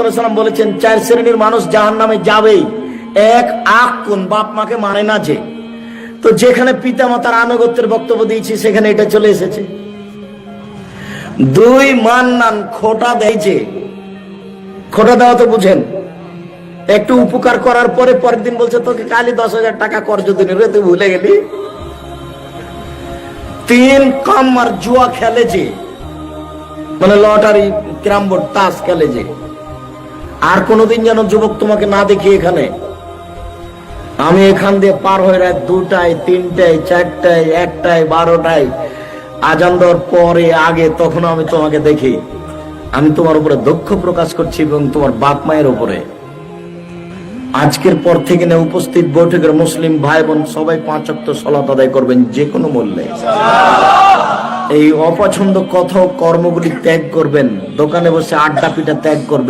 সাল্লাল্লাহু আলাইহি ওয়াসাল্লাম বলেছেন 4 শ্রেণীর মানুষ জাহান্নামে যাবেই। এক, আকুন, বাপ মাকে মানে না যে। তো যেখানে পিতা মাতার আনুগত্যের বক্তব্য দিয়েছি সেখানে এটা চলে এসেছে। 2, মান্নান, খোটা দেয় যে। খোটা দেওয়া তো বুঝেন, একটু উপকার করার পরে পরের দিন বলছে তোকে কালই 10,000 টাকা কর্জ দিন রে, তুই ভুলে গেলি। 3, কামার, জুয়া খেলে যে, মানে লটারি, ক্যারাম বোর্ড, তাস খেলে যে। আর কোনোদিন যেন যুবক তোমাকে না দেখি এখানে। আমি এখান দিয়ে পার হয়ে রাত 2টায়, 3টায়, 4টায়, 1টায়, 12টায়, আজান দেওয়ার পরে আগে, তখন আমি তোমাকে দেখি। আমি তোমার উপরে দুঃখ প্রকাশ করছি এবং তোমার বাপ মায়ের উপরে। আজকের পর থেকে না উপস্থিত বৈঠকের মুসলিম ভাই বোন সবাই 5 ওয়াক্ত সালাত আদায় করবেন যে কোনো মূল্যে। এই অপছন্দ কথা ও কর্মগুলি ত্যাগ করবেন। দোকানে বসে আড্ডা পিটা ত্যাগ করবেন।